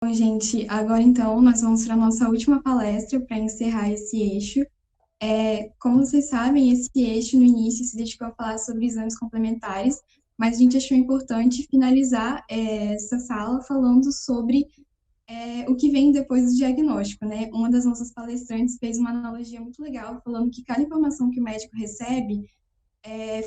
Bom, gente, agora então nós vamos para a nossa última palestra para encerrar esse eixo. Como vocês sabem, esse eixo no início se dedicou a falar sobre exames complementares, mas a gente achou importante finalizar essa sala falando sobre o que vem depois do diagnóstico, né? Uma das nossas palestrantes fez uma analogia muito legal, falando que cada informação que o médico recebe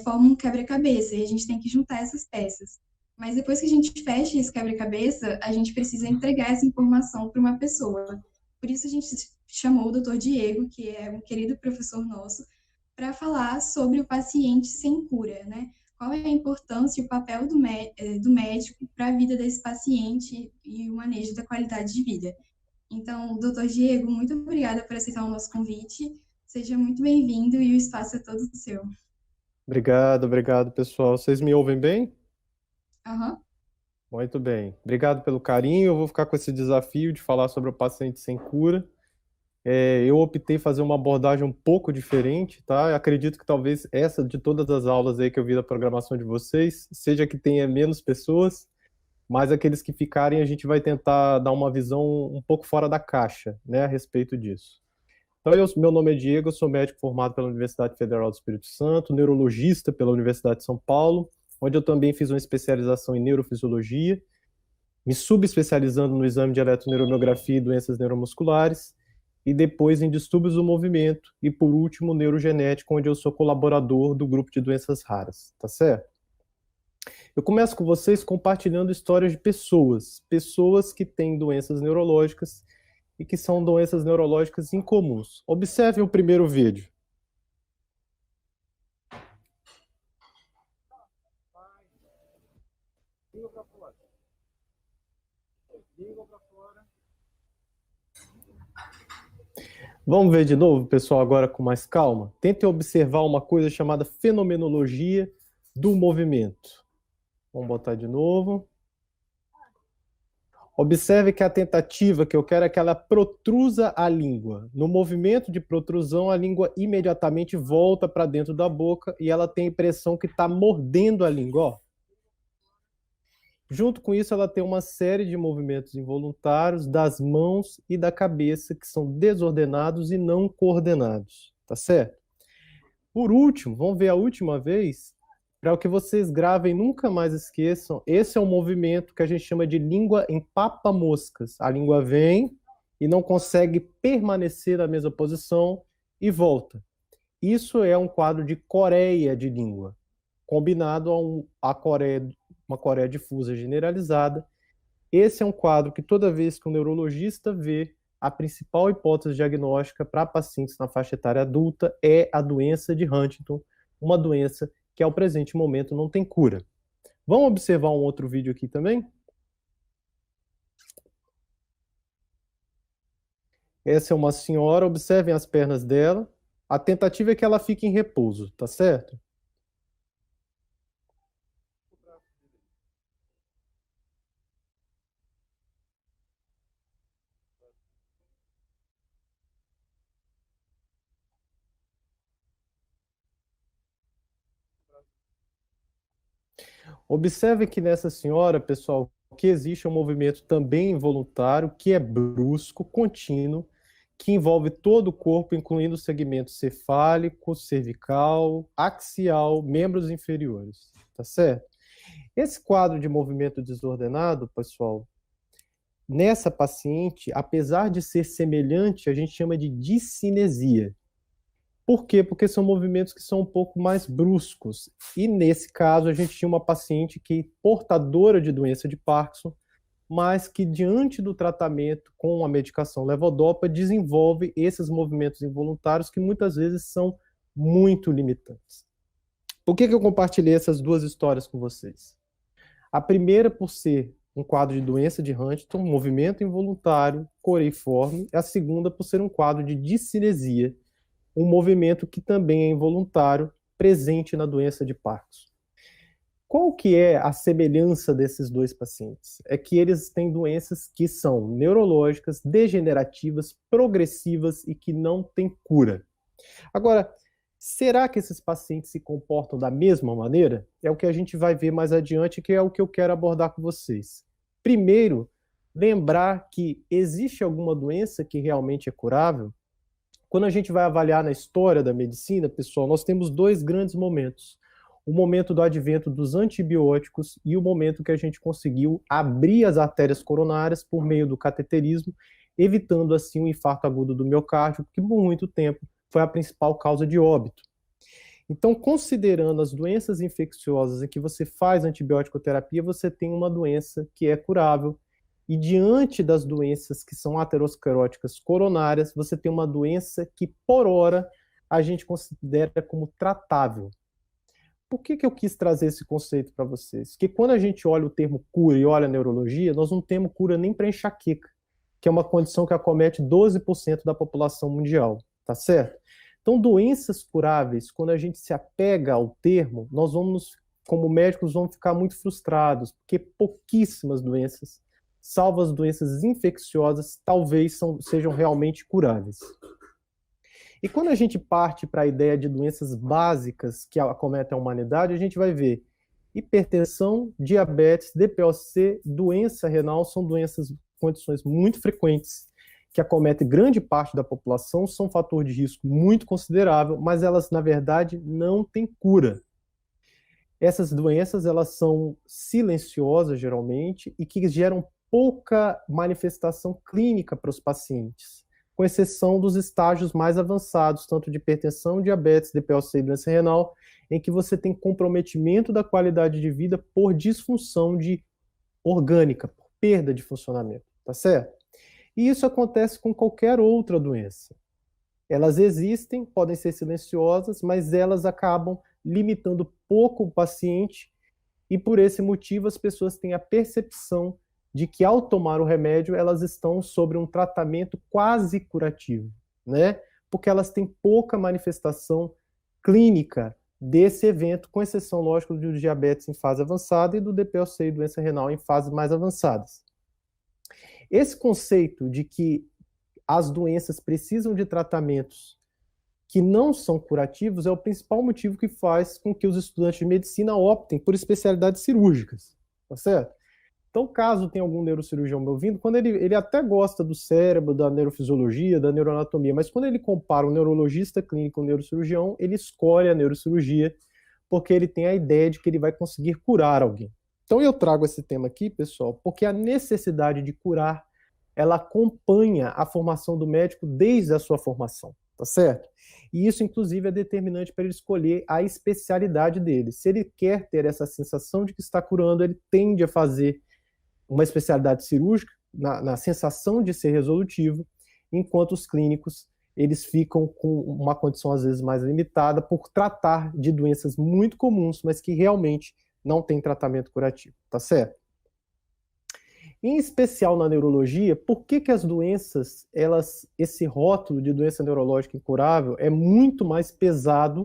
forma um quebra-cabeça e a gente tem que juntar essas peças. Mas depois que a gente fecha esse quebra-cabeça, a gente precisa entregar essa informação para uma pessoa. Por isso a gente chamou o Dr. Diego, que é um querido professor nosso, para falar sobre o paciente sem cura, né? Qual é a importância e o papel do médico para a vida desse paciente e o manejo da qualidade de vida. Então, doutor Diego, muito obrigada por aceitar o nosso convite. Seja muito bem-vindo e o espaço é todo seu. Obrigado, pessoal. Vocês me ouvem bem? Aham. Muito bem. Obrigado pelo carinho. Eu vou ficar com esse desafio de falar sobre o paciente sem cura. Eu optei fazer uma abordagem um pouco diferente, tá? Eu acredito que talvez essa de todas as aulas aí que eu vi da programação de vocês, seja que tenha menos pessoas, mas aqueles que ficarem a gente vai tentar dar uma visão um pouco fora da caixa, né, a respeito disso. Então, meu nome é Diego, eu sou médico formado pela Universidade Federal do Espírito Santo, neurologista pela Universidade de São Paulo, onde eu também fiz uma especialização em neurofisiologia, me subespecializando no exame de eletroneurografia e doenças neuromusculares, e depois em distúrbios do movimento, e por último, neurogenético, onde eu sou colaborador do grupo de doenças raras, tá certo? Eu começo com vocês compartilhando histórias de pessoas que têm doenças neurológicas e que são doenças neurológicas incomuns. Observem o primeiro vídeo. Vamos ver de novo, pessoal, agora com mais calma. Tentem observar uma coisa chamada fenomenologia do movimento. Vamos botar de novo. Observe que a tentativa que eu quero é que ela protrusa a língua. No movimento de protrusão, a língua imediatamente volta para dentro da boca e ela tem a impressão que está mordendo a língua. Ó. Junto com isso, ela tem uma série de movimentos involuntários das mãos e da cabeça que são desordenados e não coordenados. Tá certo? Por último, vamos ver a última vez, para que vocês gravem e nunca mais esqueçam, esse é um movimento que a gente chama de língua em papa-moscas. A língua vem e não consegue permanecer na mesma posição e volta. Isso é um quadro de coreia de língua, combinado a Coreia, uma Coreia difusa generalizada. Esse é um quadro que toda vez que o neurologista vê, a principal hipótese diagnóstica para pacientes na faixa etária adulta é a doença de Huntington, uma doença que ao presente momento não tem cura. Vamos observar um outro vídeo aqui também? Essa é uma senhora, observem as pernas dela. A tentativa é que ela fique em repouso, tá certo? Observe que nessa senhora, pessoal, que existe um movimento também involuntário, que é brusco, contínuo, que envolve todo o corpo, incluindo o segmento cefálico, cervical, axial, membros inferiores, tá certo? Esse quadro de movimento desordenado, pessoal, nessa paciente, apesar de ser semelhante, a gente chama de discinesia. Por quê? Porque são movimentos que são um pouco mais bruscos. E nesse caso, a gente tinha uma paciente que portadora de doença de Parkinson, mas que diante do tratamento com a medicação levodopa desenvolve esses movimentos involuntários que muitas vezes são muito limitantes. Por que eu compartilhei essas duas histórias com vocês? A primeira por ser um quadro de doença de Huntington, movimento involuntário, coreiforme, a segunda por ser um quadro de discinesia, um movimento que também é involuntário, presente na doença de Parkinson. Qual que é a semelhança desses dois pacientes? É que eles têm doenças que são neurológicas, degenerativas, progressivas e que não têm cura. Agora, será que esses pacientes se comportam da mesma maneira? É o que a gente vai ver mais adiante, que é o que eu quero abordar com vocês. Primeiro, lembrar que existe alguma doença que realmente é curável. Quando a gente vai avaliar na história da medicina, pessoal, nós temos dois grandes momentos. O momento do advento dos antibióticos e o momento que a gente conseguiu abrir as artérias coronárias por meio do cateterismo, evitando assim o infarto agudo do miocárdio, que por muito tempo foi a principal causa de óbito. Então, considerando as doenças infecciosas em que você faz antibiótico terapia, você tem uma doença que é curável. E diante das doenças que são ateroscleróticas coronárias, você tem uma doença que, por hora, a gente considera como tratável. Por que eu quis trazer esse conceito para vocês? Porque quando a gente olha o termo cura e olha a neurologia, nós não temos cura nem para enxaqueca, que é uma condição que acomete 12% da população mundial, tá certo? Então, doenças curáveis, quando a gente se apega ao termo, nós vamos, como médicos, vamos ficar muito frustrados, porque pouquíssimas doenças, salvo as doenças infecciosas, talvez sejam realmente curáveis. E quando a gente parte para a ideia de doenças básicas que acometem a humanidade, a gente vai ver hipertensão, diabetes, DPOC, doença renal, são condições muito frequentes que acometem grande parte da população, são um fator de risco muito considerável, mas elas, na verdade, não têm cura. Essas doenças, elas são silenciosas, geralmente, e que geram pouca manifestação clínica para os pacientes, com exceção dos estágios mais avançados, tanto de hipertensão, diabetes, DPOC e doença renal, em que você tem comprometimento da qualidade de vida por disfunção orgânica, por perda de funcionamento, tá certo? E isso acontece com qualquer outra doença. Elas existem, podem ser silenciosas, mas elas acabam limitando pouco o paciente e por esse motivo as pessoas têm a percepção de que ao tomar o remédio elas estão sobre um tratamento quase curativo, né? Porque elas têm pouca manifestação clínica desse evento, com exceção, lógico, do diabetes em fase avançada e do DPOC e doença renal em fases mais avançadas. Esse conceito de que as doenças precisam de tratamentos que não são curativos é o principal motivo que faz com que os estudantes de medicina optem por especialidades cirúrgicas, tá certo? Então, caso tenha algum neurocirurgião me ouvindo, quando ele até gosta do cérebro, da neurofisiologia, da neuroanatomia, mas quando ele compara um neurologista clínico com um neurocirurgião, ele escolhe a neurocirurgia porque ele tem a ideia de que ele vai conseguir curar alguém. Então, eu trago esse tema aqui, pessoal, porque a necessidade de curar, ela acompanha a formação do médico desde a sua formação, tá certo? E isso, inclusive, é determinante para ele escolher a especialidade dele. Se ele quer ter essa sensação de que está curando, ele tende a fazer uma especialidade cirúrgica, na sensação de ser resolutivo, enquanto os clínicos, eles ficam com uma condição, às vezes, mais limitada por tratar de doenças muito comuns, mas que realmente não tem tratamento curativo, tá certo? Em especial na neurologia, por que as doenças, esse rótulo de doença neurológica incurável é muito mais pesado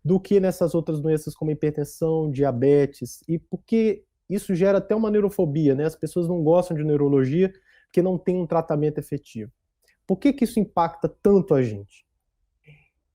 do que nessas outras doenças como hipertensão, diabetes, e porque isso gera até uma neurofobia, né? As pessoas não gostam de neurologia porque não tem um tratamento efetivo. Por que isso impacta tanto a gente?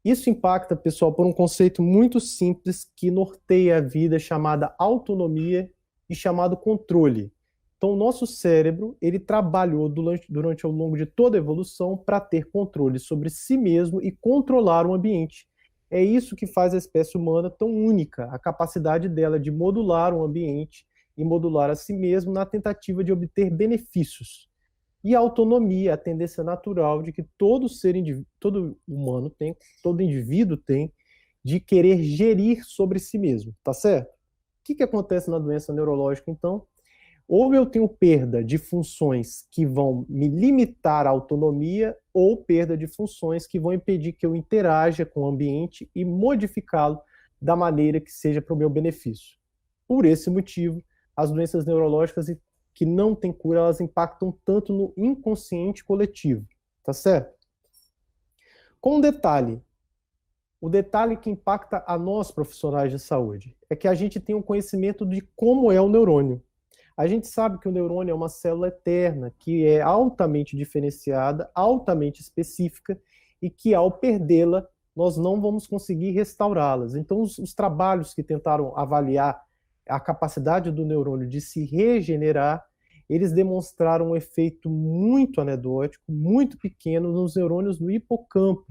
Isso impacta, pessoal, por um conceito muito simples que norteia a vida, chamada autonomia e chamado controle. Então, o nosso cérebro, ele trabalhou durante ao longo de toda a evolução para ter controle sobre si mesmo e controlar o ambiente. É isso que faz a espécie humana tão única, a capacidade dela de modular o ambiente e modular a si mesmo na tentativa de obter benefícios. E a autonomia, a tendência natural de que todo humano tem, todo indivíduo tem, de querer gerir sobre si mesmo, tá certo? O que acontece na doença neurológica, então? Ou eu tenho perda de funções que vão me limitar a autonomia, ou perda de funções que vão impedir que eu interaja com o ambiente e modificá-lo da maneira que seja para o meu benefício. Por esse motivo, as doenças neurológicas que não têm cura, elas impactam tanto no inconsciente coletivo, tá certo? Com um detalhe, o detalhe que impacta a nós, profissionais de saúde, é que a gente tem um conhecimento de como é o neurônio. A gente sabe que o neurônio é uma célula eterna, que é altamente diferenciada, altamente específica, e que ao perdê-la, nós não vamos conseguir restaurá-las. Então, os trabalhos que tentaram avaliar a capacidade do neurônio de se regenerar, eles demonstraram um efeito muito anedótico, muito pequeno nos neurônios do hipocampo.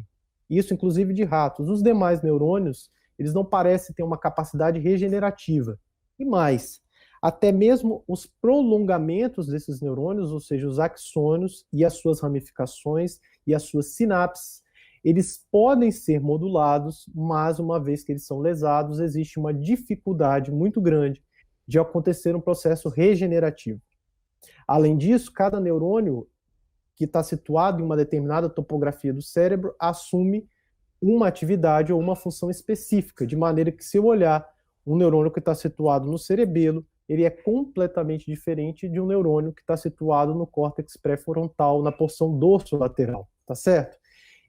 Isso, inclusive, de ratos. Os demais neurônios, eles não parecem ter uma capacidade regenerativa. E mais, até mesmo os prolongamentos desses neurônios, ou seja, os axônios e as suas ramificações e as suas sinapses, eles podem ser modulados, mas uma vez que eles são lesados, existe uma dificuldade muito grande de acontecer um processo regenerativo. Além disso, cada neurônio que está situado em uma determinada topografia do cérebro assume uma atividade ou uma função específica, de maneira que se eu olhar um neurônio que está situado no cerebelo, ele é completamente diferente de um neurônio que está situado no córtex pré-frontal, na porção dorsolateral, tá certo?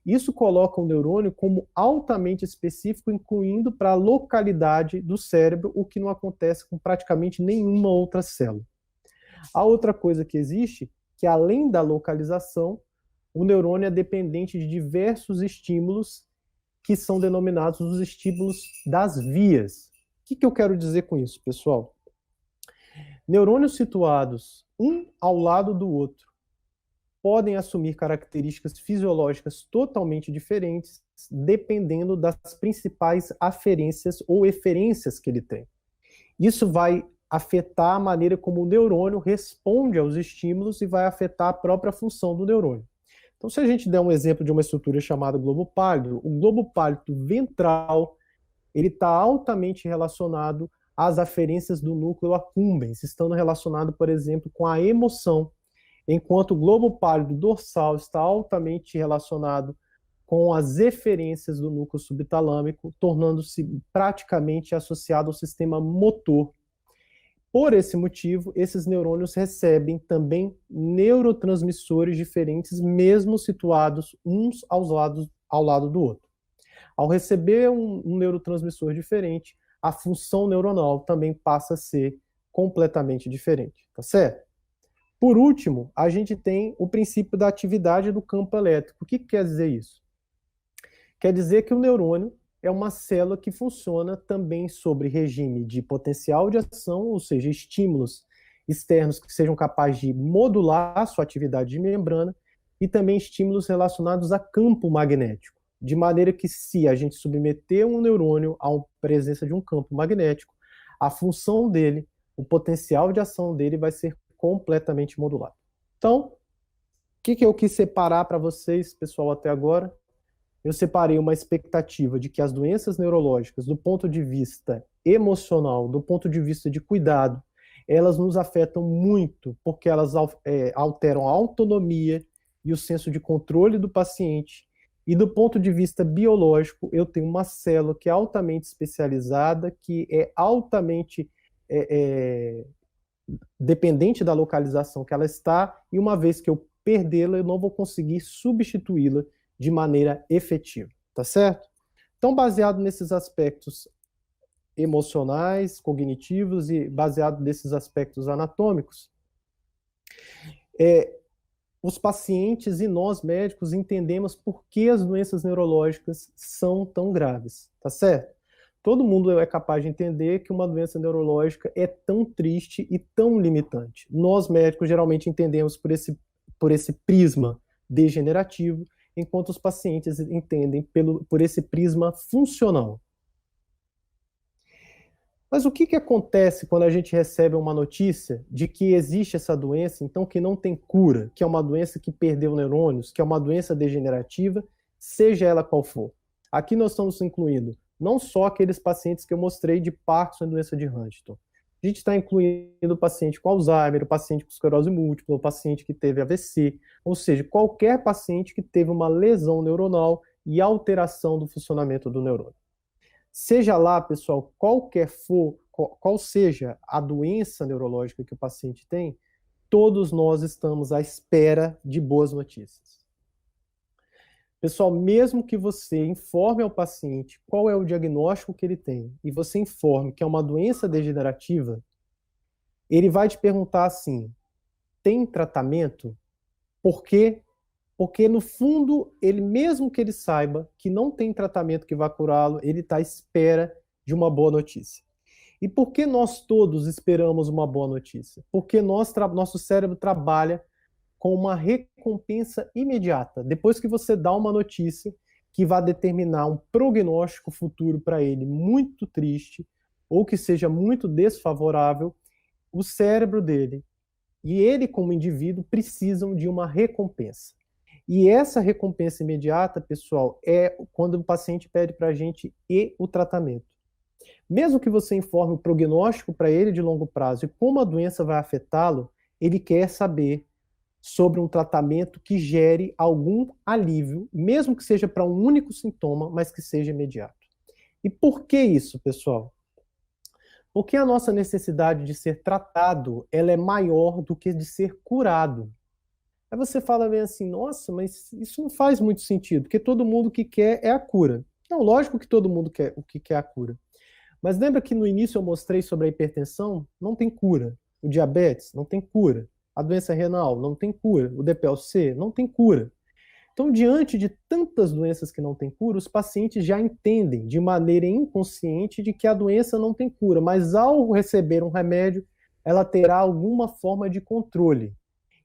Isso coloca o neurônio como altamente específico, incluindo para a localidade do cérebro, o que não acontece com praticamente nenhuma outra célula. A outra coisa que existe, que além da localização, o neurônio é dependente de diversos estímulos que são denominados os estímulos das vias. O que eu quero dizer com isso, pessoal? Neurônios situados um ao lado do outro podem assumir características fisiológicas totalmente diferentes, dependendo das principais aferências ou eferências que ele tem. Isso vai afetar a maneira como o neurônio responde aos estímulos e vai afetar a própria função do neurônio. Então, se a gente der um exemplo de uma estrutura chamada globo pálido, o globo pálido ventral, ele está altamente relacionado às aferências do núcleo accumbens, estando relacionado, por exemplo, com a emoção, enquanto o globo pálido dorsal está altamente relacionado com as eferências do núcleo subtalâmico, tornando-se praticamente associado ao sistema motor. Por esse motivo, esses neurônios recebem também neurotransmissores diferentes, mesmo situados uns ao lado do outro. Ao receber um neurotransmissor diferente, a função neuronal também passa a ser completamente diferente, tá certo? Por último, a gente tem o princípio da atividade do campo elétrico. O que quer dizer isso? Quer dizer que o neurônio é uma célula que funciona também sobre regime de potencial de ação, ou seja, estímulos externos que sejam capazes de modular a sua atividade de membrana, e também estímulos relacionados a campo magnético, de maneira que se a gente submeter um neurônio à presença de um campo magnético, a função dele, o potencial de ação dele vai ser completamente modulado. Então, o que eu quis separar para vocês, pessoal, até agora? Eu separei uma expectativa de que as doenças neurológicas, do ponto de vista emocional, do ponto de vista de cuidado, elas nos afetam muito, porque elas alteram a autonomia e o senso de controle do paciente. E do ponto de vista biológico, eu tenho uma célula que é altamente especializada, que é altamente dependente da localização que ela está, e uma vez que eu perdê-la, eu não vou conseguir substituí-la de maneira efetiva, tá certo? Então, baseado nesses aspectos emocionais, cognitivos e baseado nesses aspectos anatômicos, os pacientes e nós médicos entendemos por que as doenças neurológicas são tão graves, tá certo? Todo mundo é capaz de entender que uma doença neurológica é tão triste e tão limitante. Nós médicos geralmente entendemos por esse prisma degenerativo, enquanto os pacientes entendem por esse prisma funcional. Mas o que acontece quando a gente recebe uma notícia de que existe essa doença, então que não tem cura, que é uma doença que perdeu neurônios, que é uma doença degenerativa, seja ela qual for? Aqui nós estamos incluindo não só aqueles pacientes que eu mostrei de Parkinson e doença de Huntington. A gente está incluindo o paciente com Alzheimer, o paciente com esclerose múltipla, o paciente que teve AVC, ou seja, qualquer paciente que teve uma lesão neuronal e alteração do funcionamento do neurônio. Seja lá, pessoal, qual seja a doença neurológica que o paciente tem, todos nós estamos à espera de boas notícias. Pessoal, mesmo que você informe ao paciente qual é o diagnóstico que ele tem e você informe que é uma doença degenerativa, ele vai te perguntar assim, tem tratamento? Por quê? Porque, no fundo, ele mesmo que ele saiba que não tem tratamento que vá curá-lo, ele está à espera de uma boa notícia. E por que nós todos esperamos uma boa notícia? Porque nosso cérebro trabalha com uma recompensa imediata. Depois que você dá uma notícia que vai determinar um prognóstico futuro para ele muito triste, ou que seja muito desfavorável, o cérebro dele e ele, como indivíduo, precisam de uma recompensa. E essa recompensa imediata, pessoal, é quando o paciente pede para a gente o tratamento. Mesmo que você informe o prognóstico para ele de longo prazo e como a doença vai afetá-lo, ele quer saber sobre um tratamento que gere algum alívio, mesmo que seja para um único sintoma, mas que seja imediato. E por que isso, pessoal? Porque a nossa necessidade de ser tratado, ela é maior do que de ser curado. Aí você fala bem assim, nossa, mas isso não faz muito sentido, porque todo mundo o que quer é a cura. Não, lógico que todo mundo quer o que quer a cura. Mas lembra que no início eu mostrei sobre a hipertensão? Não tem cura. O diabetes não tem cura. A doença renal não tem cura. O DPLC não tem cura. Então, diante de tantas doenças que não têm cura, os pacientes já entendem de maneira inconsciente de que a doença não tem cura, mas ao receber um remédio, ela terá alguma forma de controle.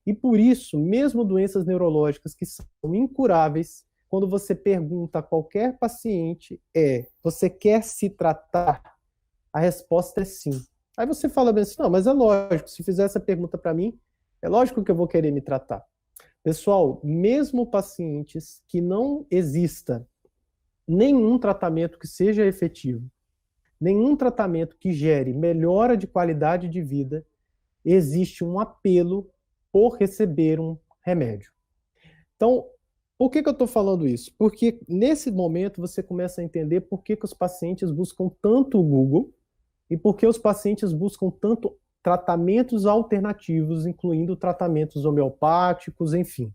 E por isso, mesmo doenças neurológicas que são incuráveis, quando você pergunta a qualquer paciente você quer se tratar? A resposta é sim. Aí você fala bem assim, não, mas é lógico, se fizer essa pergunta para mim, é lógico que eu vou querer me tratar. Pessoal, mesmo pacientes que não exista nenhum tratamento que seja efetivo, nenhum tratamento que gere melhora de qualidade de vida, existe um apelo por receber um remédio. Então, por que eu estou falando isso? Porque nesse momento você começa a entender por que os pacientes buscam tanto o Google e por que os pacientes buscam tanto tratamentos alternativos, incluindo tratamentos homeopáticos, enfim.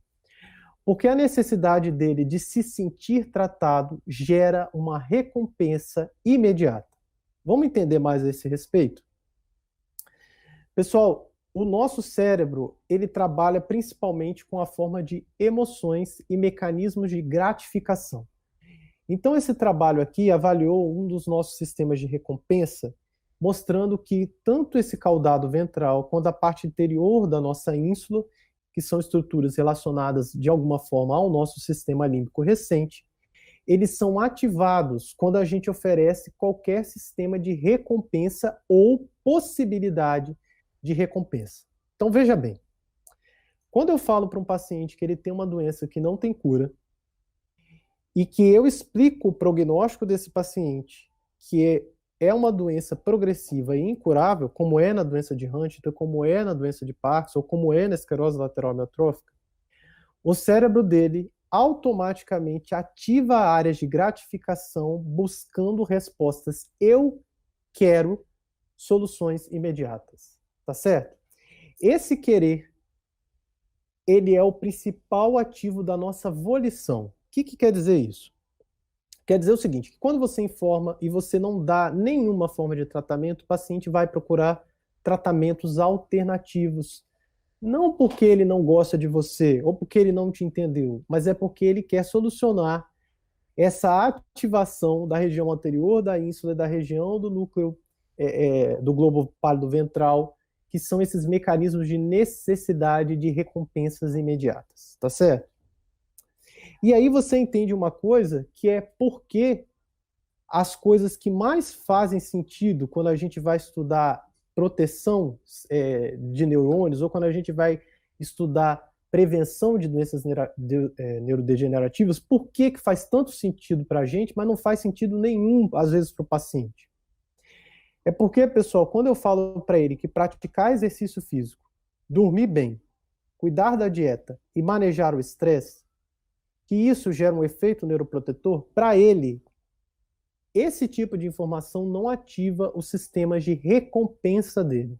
Porque a necessidade dele de se sentir tratado gera uma recompensa imediata. Vamos entender mais a esse respeito? Pessoal, o nosso cérebro, ele trabalha principalmente com a forma de emoções e mecanismos de gratificação. Então, esse trabalho aqui avaliou um dos nossos sistemas de recompensa, mostrando que tanto esse caudado ventral quanto a parte interior da nossa ínsula, que são estruturas relacionadas de alguma forma ao nosso sistema límbico recente, eles são ativados quando a gente oferece qualquer sistema de recompensa ou possibilidade de recompensa. Então veja bem, quando eu falo para um paciente que ele tem uma doença que não tem cura e que eu explico o prognóstico desse paciente, que é uma doença progressiva e incurável, como é na doença de Huntington, como é na doença de Parkinson, ou como é na esclerose lateral amiotrófica, o cérebro dele automaticamente ativa áreas de gratificação buscando respostas. Eu quero soluções imediatas, tá certo? Esse querer, ele é o principal ativo da nossa volição. O que quer dizer isso? Quer dizer o seguinte, que quando você informa e você não dá nenhuma forma de tratamento, o paciente vai procurar tratamentos alternativos. Não porque ele não gosta de você ou porque ele não te entendeu, mas é porque ele quer solucionar essa ativação da região anterior da ínsula e da região do núcleo do globo pálido ventral, que são esses mecanismos de necessidade de recompensas imediatas, tá certo? E aí você entende uma coisa, que é porque as coisas que mais fazem sentido quando a gente vai estudar proteção de neurônios ou quando a gente vai estudar prevenção de doenças neurodegenerativas, por que faz tanto sentido para a gente, mas não faz sentido nenhum, às vezes, para o paciente? É porque, pessoal, quando eu falo para ele que praticar exercício físico, dormir bem, cuidar da dieta e manejar o estresse, que isso gera um efeito neuroprotetor, para ele, esse tipo de informação não ativa os sistemas de recompensa dele.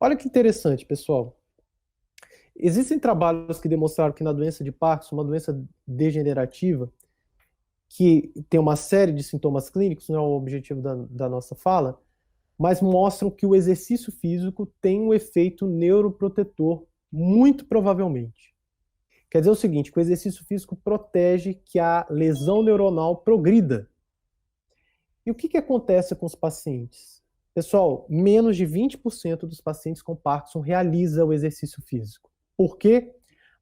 Olha que interessante, pessoal. Existem trabalhos que demonstraram que na doença de Parkinson, uma doença degenerativa, que tem uma série de sintomas clínicos, não é o objetivo da nossa fala, mas mostram que o exercício físico tem um efeito neuroprotetor, muito provavelmente. Quer dizer o seguinte, que o exercício físico protege que a lesão neuronal progrida. E o que acontece com os pacientes? Pessoal, menos de 20% dos pacientes com Parkinson realiza o exercício físico. Por quê?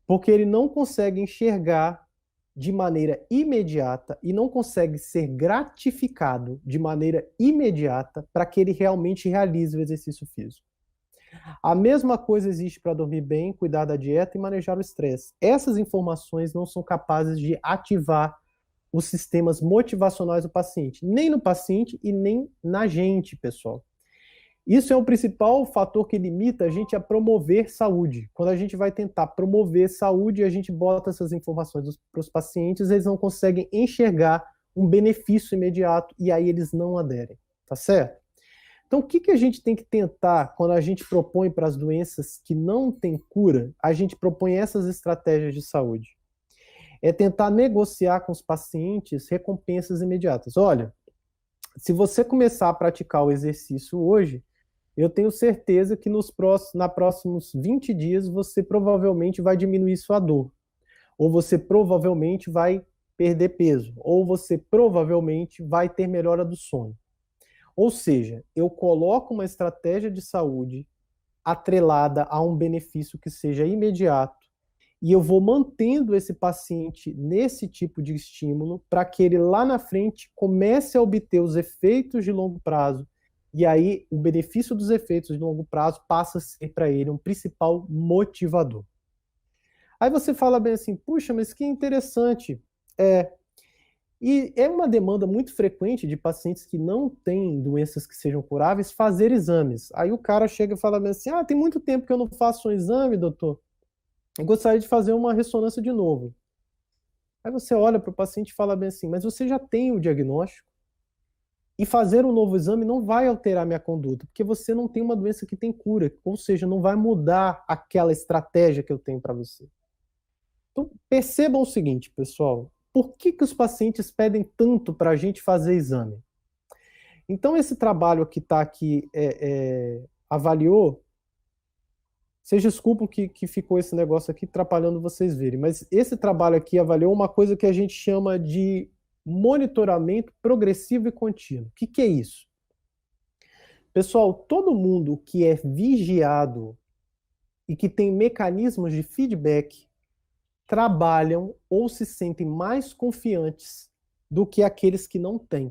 Porque ele não consegue enxergar de maneira imediata e não consegue ser gratificado de maneira imediata para que ele realmente realize o exercício físico. A mesma coisa existe para dormir bem, cuidar da dieta e manejar o estresse. Essas informações não são capazes de ativar os sistemas motivacionais do paciente, nem no paciente e nem na gente, pessoal. Isso é o principal fator que limita a gente a promover saúde. Quando a gente vai tentar promover saúde, a gente bota essas informações para os pacientes, eles não conseguem enxergar um benefício imediato e aí eles não aderem, tá certo? Então, o que a gente tem que tentar quando a gente propõe para as doenças que não têm cura, a gente propõe essas estratégias de saúde? É tentar negociar com os pacientes recompensas imediatas. Olha, se você começar a praticar o exercício hoje, eu tenho certeza que nos próximos 20 dias você provavelmente vai diminuir sua dor. Ou você provavelmente vai perder peso. Ou você provavelmente vai ter melhora do sono. Ou seja, eu coloco uma estratégia de saúde atrelada a um benefício que seja imediato e eu vou mantendo esse paciente nesse tipo de estímulo para que ele lá na frente comece a obter os efeitos de longo prazo e aí o benefício dos efeitos de longo prazo passa a ser para ele um principal motivador. Aí você fala bem assim, puxa, mas que interessante. E é uma demanda muito frequente de pacientes que não têm doenças que sejam curáveis fazer exames. Aí o cara chega e fala bem assim, tem muito tempo que eu não faço um exame, doutor. Eu gostaria de fazer uma ressonância de novo. Aí você olha para o paciente e fala bem assim, mas você já tem o diagnóstico e fazer um novo exame não vai alterar minha conduta, porque você não tem uma doença que tem cura, ou seja, não vai mudar aquela estratégia que eu tenho para você. Então, percebam o seguinte, pessoal, por que os pacientes pedem tanto para a gente fazer exame? Então, esse trabalho que está aqui avaliou. Vocês desculpam que ficou esse negócio aqui atrapalhando vocês verem, mas esse trabalho aqui avaliou uma coisa que a gente chama de monitoramento progressivo e contínuo. O que é isso? Pessoal, todo mundo que é vigiado e que tem mecanismos de feedback trabalham ou se sentem mais confiantes do que aqueles que não têm.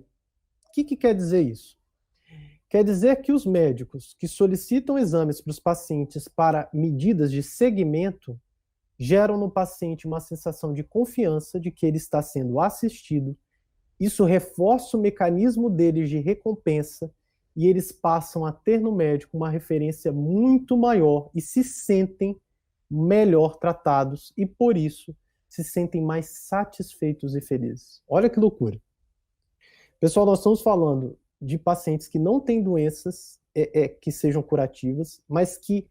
O que quer dizer isso? Quer dizer que os médicos que solicitam exames para os pacientes para medidas de segmento geram no paciente uma sensação de confiança de que ele está sendo assistido. Isso reforça o mecanismo deles de recompensa e eles passam a ter no médico uma referência muito maior e se sentem melhor tratados e, por isso, se sentem mais satisfeitos e felizes. Olha que loucura. Pessoal, nós estamos falando de pacientes que não têm doenças que sejam curativas, mas que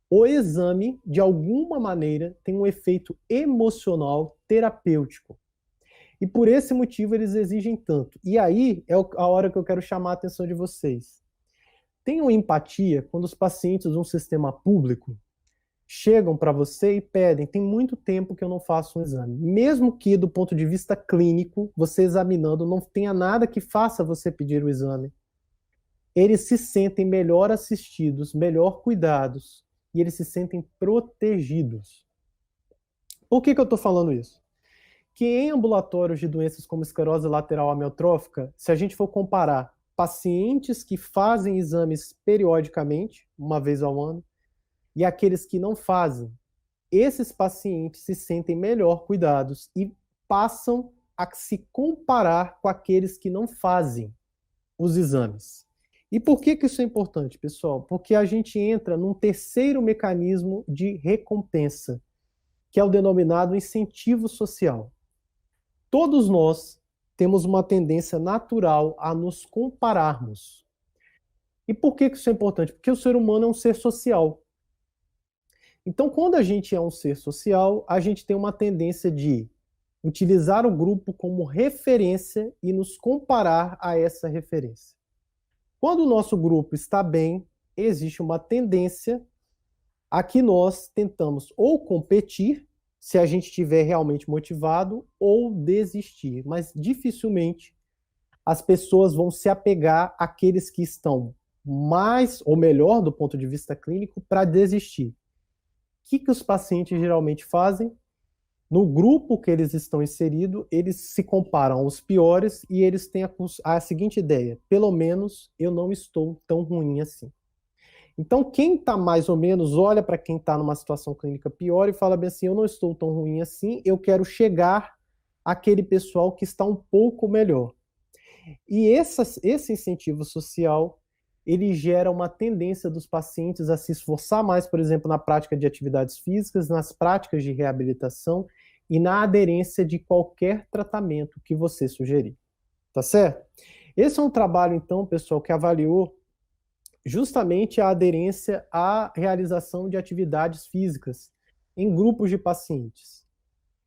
o exame, de alguma maneira, tem um efeito emocional terapêutico. E por esse motivo eles exigem tanto. E aí é a hora que eu quero chamar a atenção de vocês. Tenham empatia quando os pacientes de um sistema público chegam para você e pedem, tem muito tempo que eu não faço um exame. Mesmo que, do ponto de vista clínico, você examinando, não tenha nada que faça você pedir o exame. Eles se sentem melhor assistidos, melhor cuidados, e eles se sentem protegidos. Por que eu estou falando isso? Que em ambulatórios de doenças como esclerose lateral amiotrófica, se a gente for comparar pacientes que fazem exames periodicamente, uma vez ao ano, e aqueles que não fazem, esses pacientes se sentem melhor cuidados e passam a se comparar com aqueles que não fazem os exames. E por que isso é importante, pessoal? Porque a gente entra num terceiro mecanismo de recompensa, que é o denominado incentivo social. Todos nós temos uma tendência natural a nos compararmos. E por que isso é importante? Porque o ser humano é um ser social. Então, quando a gente é um ser social, a gente tem uma tendência de utilizar o grupo como referência e nos comparar a essa referência. Quando o nosso grupo está bem, existe uma tendência a que nós tentamos ou competir, se a gente estiver realmente motivado, ou desistir. Mas dificilmente as pessoas vão se apegar àqueles que estão mais ou melhor do ponto de vista clínico para desistir. O que os pacientes geralmente fazem? No grupo que eles estão inseridos, eles se comparam aos piores e eles têm a seguinte ideia: pelo menos eu não estou tão ruim assim. Então, quem está mais ou menos olha para quem está numa situação clínica pior e fala bem assim: eu não estou tão ruim assim, eu quero chegar àquele pessoal que está um pouco melhor. E esse incentivo social, ele gera uma tendência dos pacientes a se esforçar mais, por exemplo, na prática de atividades físicas, nas práticas de reabilitação e na aderência de qualquer tratamento que você sugerir. Tá certo? Esse é um trabalho, então, pessoal, que avaliou justamente a aderência à realização de atividades físicas em grupos de pacientes.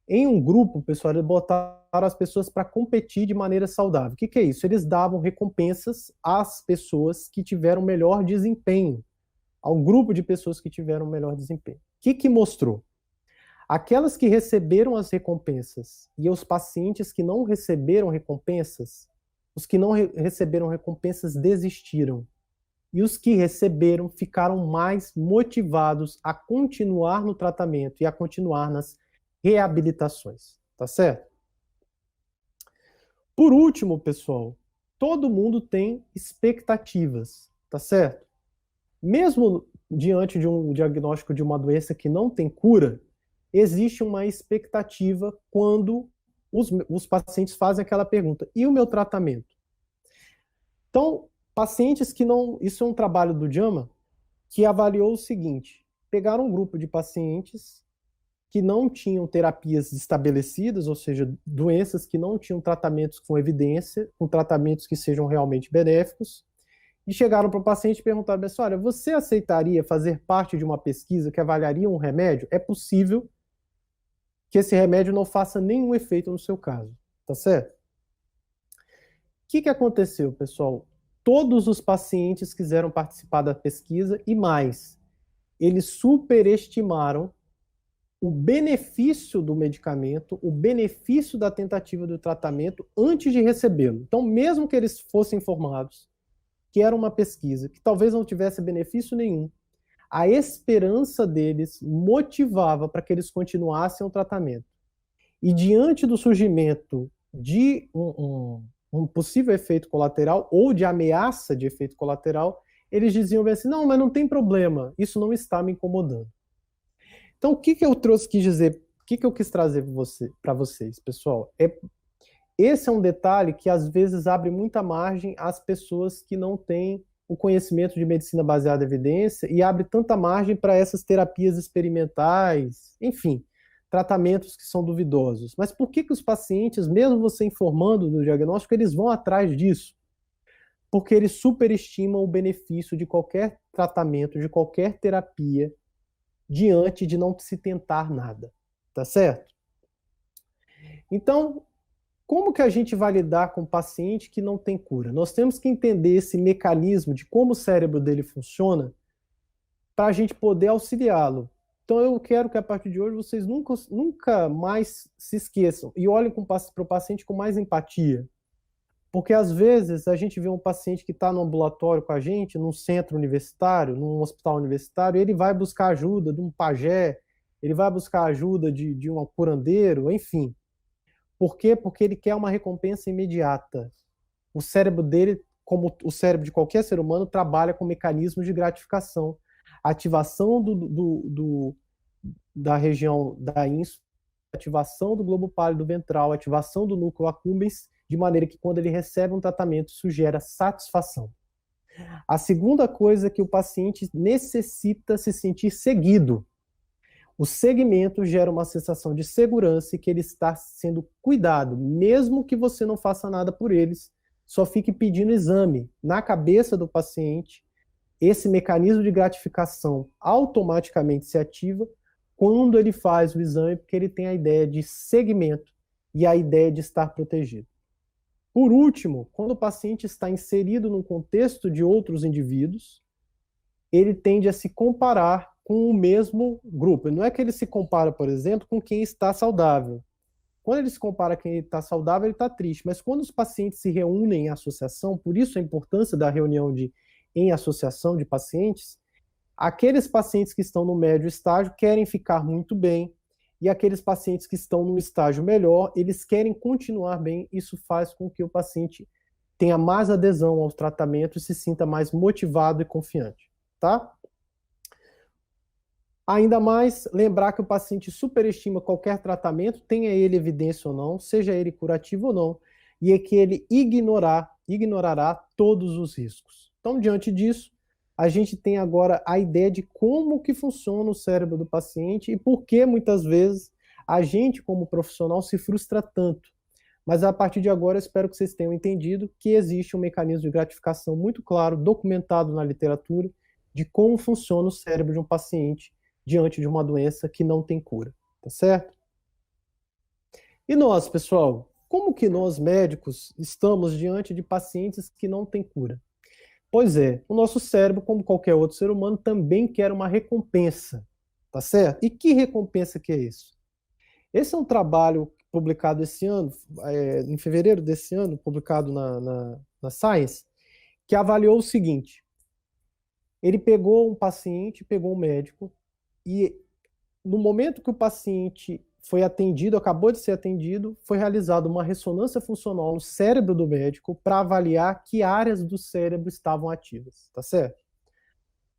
Em um grupo, pessoal, eles botaram as pessoas para competir de maneira saudável. O que é isso? Eles davam recompensas às pessoas que tiveram melhor desempenho, ao grupo de pessoas que tiveram melhor desempenho. O que mostrou? Aquelas que receberam as recompensas e os pacientes que não receberam recompensas, os que não receberam recompensas desistiram. E os que receberam ficaram mais motivados a continuar no tratamento e a continuar nas reabilitações, tá certo? Por último, pessoal, todo mundo tem expectativas, tá certo? Mesmo diante de um diagnóstico de uma doença que não tem cura, existe uma expectativa quando os pacientes fazem aquela pergunta: e o meu tratamento? Então, pacientes que não... Isso é um trabalho do JAMA, que avaliou o seguinte: pegaram um grupo de pacientes que não tinham terapias estabelecidas, ou seja, doenças que não tinham tratamentos com evidência, com tratamentos que sejam realmente benéficos, e chegaram para o paciente e perguntaram assim: olha, você aceitaria fazer parte de uma pesquisa que avaliaria um remédio? É possível que esse remédio não faça nenhum efeito no seu caso, tá certo? O que aconteceu, pessoal? Todos os pacientes quiseram participar da pesquisa e mais, eles superestimaram o benefício do medicamento, o benefício da tentativa do tratamento antes de recebê-lo. Então, mesmo que eles fossem informados que era uma pesquisa que talvez não tivesse benefício nenhum, a esperança deles motivava para que eles continuassem o tratamento. E diante do surgimento de um possível efeito colateral ou de ameaça de efeito colateral, eles diziam assim: não, mas não tem problema, isso não está me incomodando. Então, o que eu quis dizer, o que eu quis trazer para vocês, pessoal? Esse é um detalhe que às vezes abre muita margem às pessoas que não têm o conhecimento de medicina baseada em evidência e abre tanta margem para essas terapias experimentais, enfim, tratamentos que são duvidosos. Mas por que os pacientes, mesmo você informando no diagnóstico, eles vão atrás disso? Porque eles superestimam o benefício de qualquer tratamento, de qualquer terapia, diante de não se tentar nada, tá certo? Então, como que a gente vai lidar com um paciente que não tem cura? Nós temos que entender esse mecanismo de como o cérebro dele funciona para a gente poder auxiliá-lo. Então eu quero que a partir de hoje vocês nunca mais se esqueçam e olhem para o paciente com mais empatia. Porque às vezes a gente vê um paciente que está no ambulatório com a gente, num centro universitário, num hospital universitário, e ele vai buscar ajuda de um pajé, ele vai buscar ajuda de um curandeiro, enfim. Por quê? Porque ele quer uma recompensa imediata. O cérebro dele, como o cérebro de qualquer ser humano, trabalha com mecanismos de gratificação. Ativação da região da ínsula, ativação do globo pálido ventral, ativação do núcleo accumbens, de maneira que quando ele recebe um tratamento, isso gera satisfação. A segunda coisa é que o paciente necessita se sentir seguido. O segmento gera uma sensação de segurança e que ele está sendo cuidado, mesmo que você não faça nada por eles, só fique pedindo exame. Na cabeça do paciente, esse mecanismo de gratificação automaticamente se ativa quando ele faz o exame, porque ele tem a ideia de segmento e a ideia de estar protegido. Por último, quando o paciente está inserido num contexto de outros indivíduos, ele tende a se comparar com o mesmo grupo. Não é que ele se compara, por exemplo, com quem está saudável. Quando ele se compara com quem está saudável, ele está triste. Mas quando os pacientes se reúnem em associação, por isso a importância da reunião de em associação de pacientes, aqueles pacientes que estão no médio estágio querem ficar muito bem, e aqueles pacientes que estão no estágio melhor, eles querem continuar bem. Isso faz com que o paciente tenha mais adesão ao tratamento e se sinta mais motivado e confiante, tá? Ainda mais, lembrar que o paciente superestima qualquer tratamento, tenha ele evidência ou não, seja ele curativo ou não, e é que ele ignorará todos os riscos. Então, diante disso, a gente tem agora a ideia de como que funciona o cérebro do paciente e por que, muitas vezes, a gente, como profissional, se frustra tanto. Mas, a partir de agora, eu espero que vocês tenham entendido que existe um mecanismo de gratificação muito claro, documentado na literatura, de como funciona o cérebro de um paciente diante de uma doença que não tem cura, tá certo? E nós, pessoal, como que nós médicos estamos diante de pacientes que não têm cura? Pois é, o nosso cérebro, como qualquer outro ser humano, também quer uma recompensa, tá certo? E que recompensa que é isso? Esse é um trabalho publicado esse ano, em fevereiro desse ano, publicado na Science, que avaliou o seguinte: ele pegou um paciente, pegou um médico, e no momento que o paciente foi atendido, acabou de ser atendido, foi realizada uma ressonância funcional no cérebro do médico para avaliar que áreas do cérebro estavam ativas, tá certo?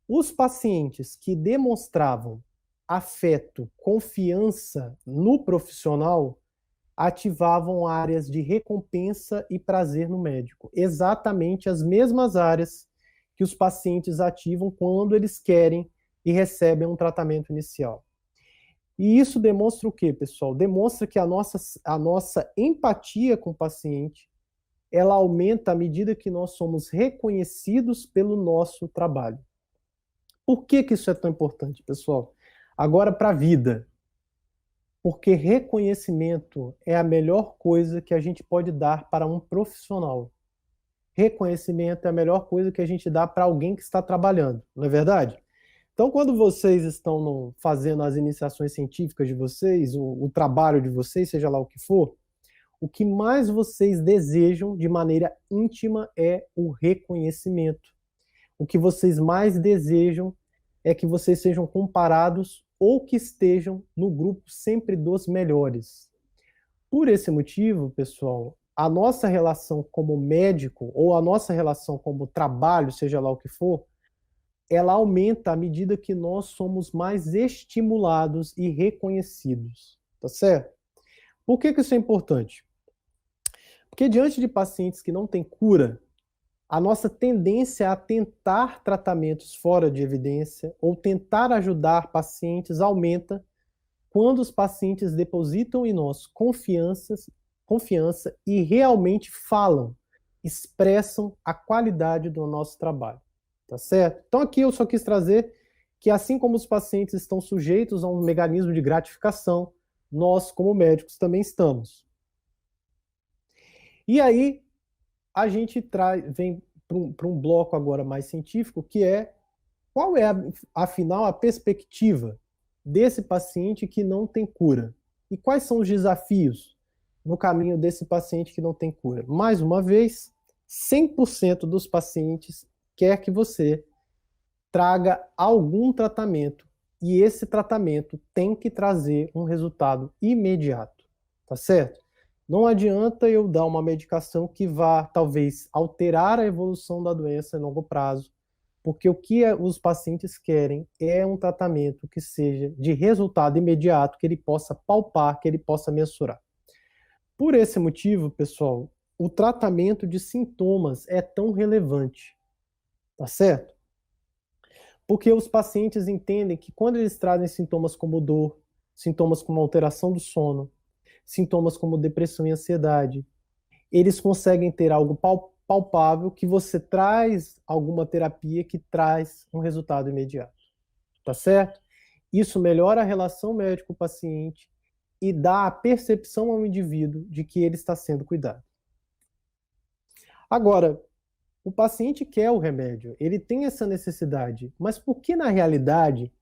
Os pacientes que demonstravam afeto, confiança no profissional, ativavam áreas de recompensa e prazer no médico. Exatamente as mesmas áreas que os pacientes ativam quando eles querem e recebem um tratamento inicial. E isso demonstra o quê, pessoal? Demonstra que a nossa empatia com o paciente, ela aumenta à medida que nós somos reconhecidos pelo nosso trabalho. Por que isso é tão importante, pessoal? Agora, para a vida. Porque reconhecimento é a melhor coisa que a gente pode dar para um profissional. Reconhecimento é a melhor coisa que a gente dá para alguém que está trabalhando, não é verdade? Então, quando vocês estão fazendo as iniciações científicas de vocês, o trabalho de vocês, seja lá o que for, o que mais vocês desejam de maneira íntima é o reconhecimento. O que vocês mais desejam é que vocês sejam comparados ou que estejam no grupo sempre dos melhores. Por esse motivo, pessoal, a nossa relação como médico ou a nossa relação como trabalho, seja lá o que for, ela aumenta à medida que nós somos mais estimulados e reconhecidos, tá certo? Por que isso é importante? Porque diante de pacientes que não têm cura, a nossa tendência a tentar tratamentos fora de evidência ou tentar ajudar pacientes aumenta quando os pacientes depositam em nós confiança e realmente falam, expressam a qualidade do nosso trabalho. Tá certo? Então aqui eu só quis trazer que assim como os pacientes estão sujeitos a um mecanismo de gratificação, nós como médicos também estamos. E aí a gente vem para um bloco agora mais científico, que é qual é, afinal, a perspectiva desse paciente que não tem cura? E quais são os desafios no caminho desse paciente que não tem cura? Mais uma vez, 100% dos pacientes quer que você traga algum tratamento e esse tratamento tem que trazer um resultado imediato, tá certo? Não adianta eu dar uma medicação que vá, talvez, alterar a evolução da doença em longo prazo, porque o que os pacientes querem é um tratamento que seja de resultado imediato, que ele possa palpar, que ele possa mensurar. Por esse motivo, pessoal, o tratamento de sintomas é tão relevante. Tá certo? Porque os pacientes entendem que quando eles trazem sintomas como dor, sintomas como alteração do sono, sintomas como depressão e ansiedade, eles conseguem ter algo palpável que você traz alguma terapia que traz um resultado imediato. Tá certo? Isso melhora a relação médico-paciente e dá a percepção ao indivíduo de que ele está sendo cuidado. Agora, o paciente quer o remédio, ele tem essa necessidade, mas por que na realidade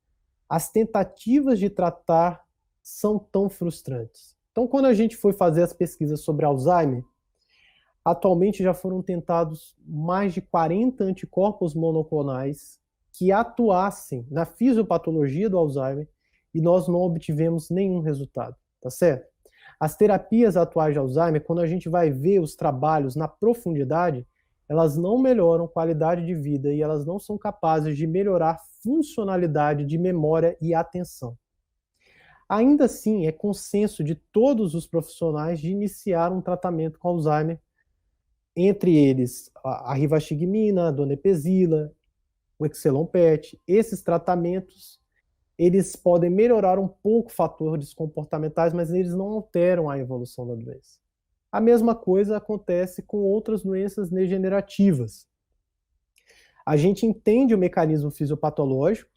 as tentativas de tratar são tão frustrantes? Então, quando a gente foi fazer as pesquisas sobre Alzheimer, Atualmente já foram tentados mais de 40 anticorpos monoclonais que atuassem na fisiopatologia do Alzheimer e nós não obtivemos nenhum resultado, tá certo? As terapias atuais de Alzheimer, quando a gente vai ver os trabalhos na profundidade, elas não melhoram qualidade de vida e elas não são capazes de melhorar funcionalidade de memória e atenção. Ainda assim, é consenso de todos os profissionais de iniciar um tratamento com Alzheimer, entre eles a rivastigmina, a donepezila, o Exelon PET. Esses tratamentos, eles podem melhorar um pouco fatores comportamentais, mas eles não alteram a evolução da doença. A mesma coisa acontece com outras doenças degenerativas. A gente entende o mecanismo fisiopatológico,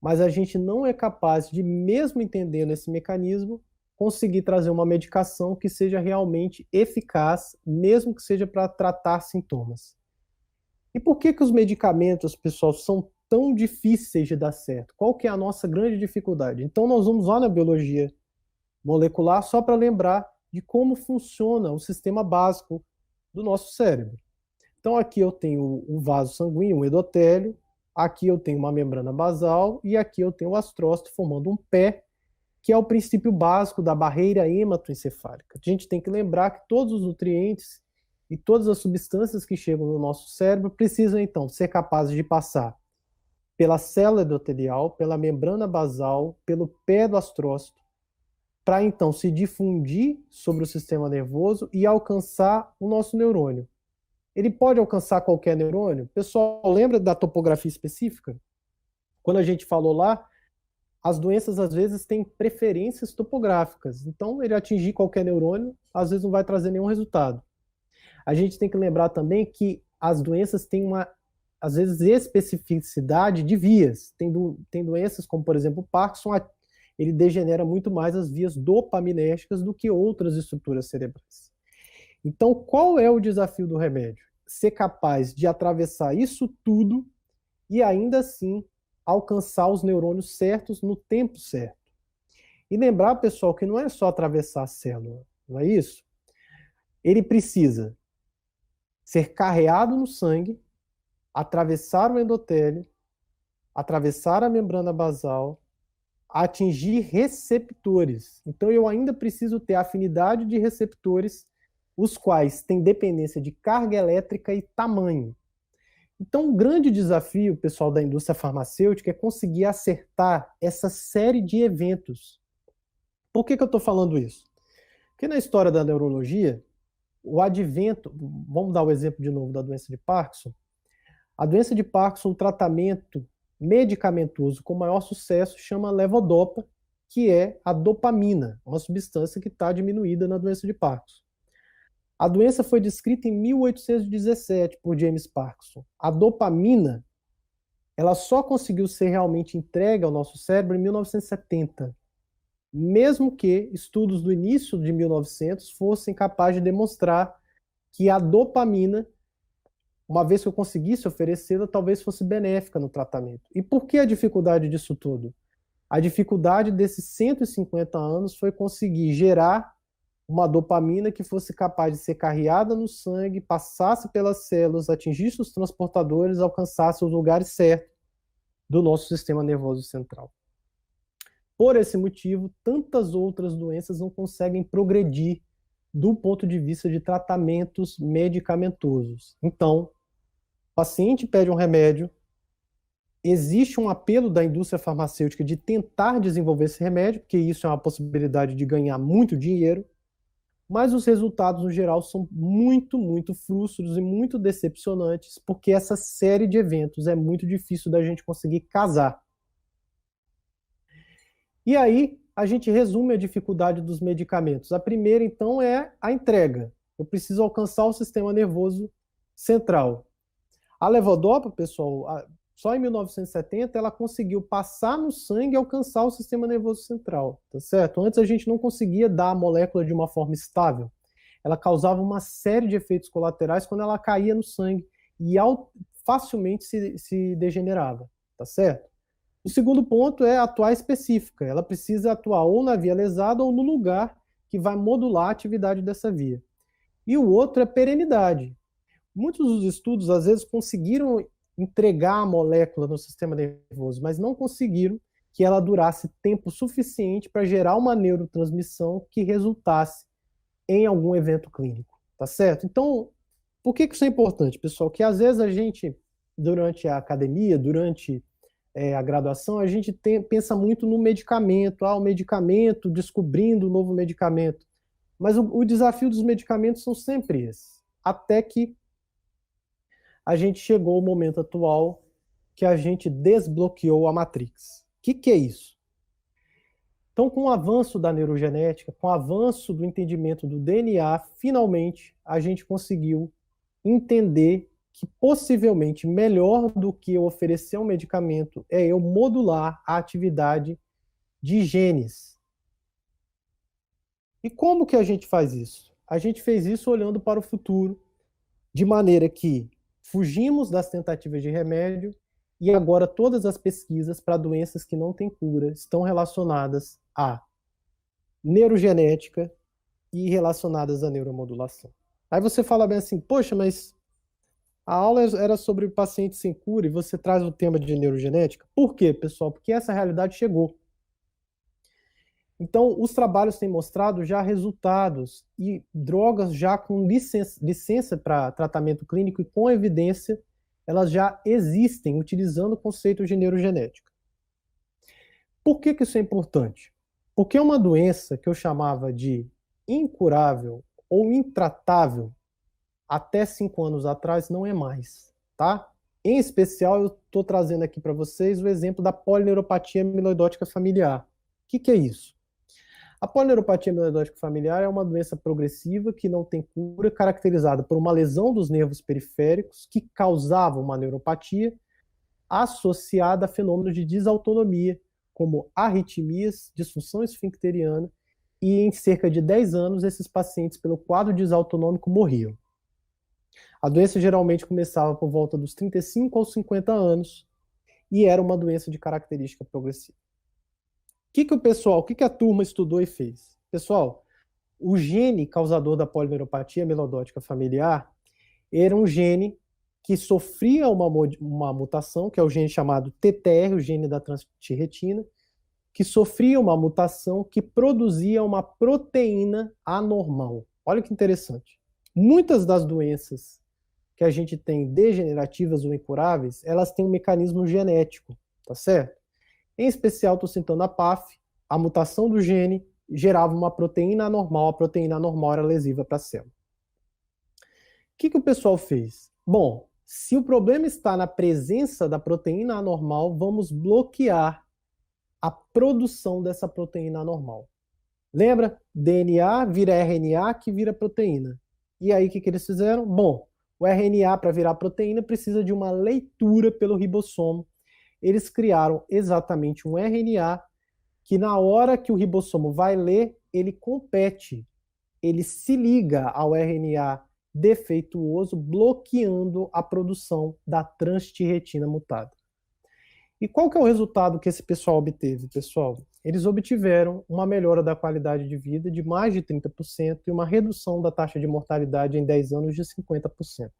mas a gente não é capaz de, mesmo entendendo esse mecanismo, conseguir trazer uma medicação que seja realmente eficaz, mesmo que seja para tratar sintomas. E por que os medicamentos, pessoal, são tão difíceis de dar certo? Qual que é a nossa grande dificuldade? Então nós vamos lá na biologia molecular só para lembrar de como funciona o sistema básico do nosso cérebro. Então aqui eu tenho um vaso sanguíneo, um endotélio, aqui eu tenho uma membrana basal e aqui eu tenho o astrócito formando um pé, que é o princípio básico da barreira hematoencefálica. A gente tem que lembrar que todos os nutrientes e todas as substâncias que chegam no nosso cérebro precisam, então, ser capazes de passar pela célula endotelial, pela membrana basal, pelo pé do astrócito, para, então, se difundir sobre o sistema nervoso e alcançar o nosso neurônio. Ele pode alcançar qualquer neurônio? Pessoal, lembra da topografia específica? Quando a gente falou lá, as doenças, às vezes, têm preferências topográficas. Então, ele atingir qualquer neurônio, às vezes, não vai trazer nenhum resultado. A gente tem que lembrar também que as doenças têm uma, às vezes, especificidade de vias. Tem doenças como, por exemplo, o Parkinson, ele degenera muito mais as vias dopaminérgicas do que outras estruturas cerebrais. Então, qual é o desafio do remédio? Ser capaz de atravessar isso tudo e ainda assim alcançar os neurônios certos no tempo certo. E lembrar, pessoal, que não é só atravessar a célula, não é isso? Ele precisa ser carreado no sangue, atravessar o endotélio, atravessar a membrana basal, atingir receptores. Então eu ainda preciso ter afinidade de receptores, os quais têm dependência de carga elétrica e tamanho. Então, um grande desafio, pessoal, da indústria farmacêutica é conseguir acertar essa série de eventos. Por que eu estou falando isso? Porque na história da neurologia, o advento, vamos dar o exemplo de novo da doença de Parkinson. A doença de Parkinson, o tratamento medicamentoso com maior sucesso chama levodopa, que é a dopamina, uma substância que está diminuída na doença de Parkinson. A doença foi descrita em 1817 por James Parkinson. A dopamina, ela só conseguiu ser realmente entregue ao nosso cérebro em 1970, mesmo que estudos do início de 1900 fossem capazes de demonstrar que a dopamina, uma vez que eu conseguisse oferecê-la, talvez fosse benéfica no tratamento. E por que a dificuldade disso tudo? A dificuldade desses 150 anos foi conseguir gerar uma dopamina que fosse capaz de ser carreada no sangue, passasse pelas células, atingisse os transportadores, alcançasse os lugares certos do nosso sistema nervoso central. Por esse motivo, tantas outras doenças não conseguem progredir do ponto de vista de tratamentos medicamentosos. Então, o paciente pede um remédio, existe um apelo da indústria farmacêutica de tentar desenvolver esse remédio, porque isso é uma possibilidade de ganhar muito dinheiro, mas os resultados, no geral, são muito, muito frustros e muito decepcionantes, porque essa série de eventos é muito difícil da gente conseguir casar. E aí, a gente resume a dificuldade dos medicamentos. A primeira, então, é a entrega. Eu preciso alcançar o sistema nervoso central. A levodopa, pessoal, só em 1970 ela conseguiu passar no sangue e alcançar o sistema nervoso central, tá certo? Antes a gente não conseguia dar a molécula de uma forma estável. Ela causava uma série de efeitos colaterais quando ela caía no sangue e facilmente se degenerava, tá certo? O segundo ponto é atuar específica. Ela precisa atuar ou na via lesada ou no lugar que vai modular a atividade dessa via. E o outro é perenidade. Muitos dos estudos, às vezes, conseguiram entregar a molécula no sistema nervoso, mas não conseguiram que ela durasse tempo suficiente para gerar uma neurotransmissão que resultasse em algum evento clínico, tá certo? Então, por que isso é importante, pessoal? Que às vezes a gente, durante a academia, durante a graduação, a gente pensa muito no medicamento, o medicamento, descobrindo um novo medicamento. Mas o desafio dos medicamentos são sempre esses. Até que a gente chegou ao momento atual que a gente desbloqueou a Matrix. O que é isso? Então, com o avanço da neurogenética, com o avanço do entendimento do DNA, finalmente a gente conseguiu entender que possivelmente melhor do que eu oferecer um medicamento é eu modular a atividade de genes. E como que a gente faz isso? A gente fez isso olhando para o futuro, de maneira que fugimos das tentativas de remédio e agora todas as pesquisas para doenças que não têm cura estão relacionadas à neurogenética e relacionadas à neuromodulação. Aí você fala bem assim, poxa, mas a aula era sobre pacientes sem cura e você traz o tema de neurogenética? Por quê, pessoal? Porque essa realidade chegou. Então, os trabalhos têm mostrado já resultados e drogas já com licença para tratamento clínico e com evidência, elas já existem utilizando o conceito de neurogenética. Por que isso é importante? Porque é uma doença que eu chamava de incurável ou intratável até 5 anos atrás não é mais, tá? Em especial, eu estou trazendo aqui para vocês o exemplo da polineuropatia amiloidótica familiar. O que é isso? A polineuropatia amiloidótica familiar é uma doença progressiva que não tem cura, caracterizada por uma lesão dos nervos periféricos que causava uma neuropatia associada a fenômenos de desautonomia, como arritmias, disfunção esfincteriana, e em cerca de 10 anos, esses pacientes, pelo quadro desautonômico, morriam. A doença geralmente começava por volta dos 35 aos 50 anos e era uma doença de característica progressiva. O que a turma estudou e fez? Pessoal, o gene causador da polineuropatia amiloidótica familiar era um gene que sofria uma mutação, que é o gene chamado TTR, o gene da transtirretina, que sofria uma mutação que produzia uma proteína anormal. Olha que interessante. Muitas das doenças que a gente tem degenerativas ou incuráveis, elas têm um mecanismo genético, tá certo? Em especial, estou citando a PAF, a mutação do gene gerava uma proteína anormal, a proteína anormal era lesiva para a célula. O que o pessoal fez? Bom, se o problema está na presença da proteína anormal, vamos bloquear a produção dessa proteína anormal. Lembra? DNA vira RNA que vira proteína. E aí o que eles fizeram? Bom, o RNA para virar proteína precisa de uma leitura pelo ribossomo. Eles criaram exatamente um RNA que na hora que o ribossomo vai ler, ele compete, ele se liga ao RNA defeituoso, bloqueando a produção da transtirretina mutada. E qual que é o resultado que esse pessoal obteve, pessoal? Eles obtiveram uma melhora da qualidade de vida de mais de 30% e uma redução da taxa de mortalidade em 10 anos de 50%.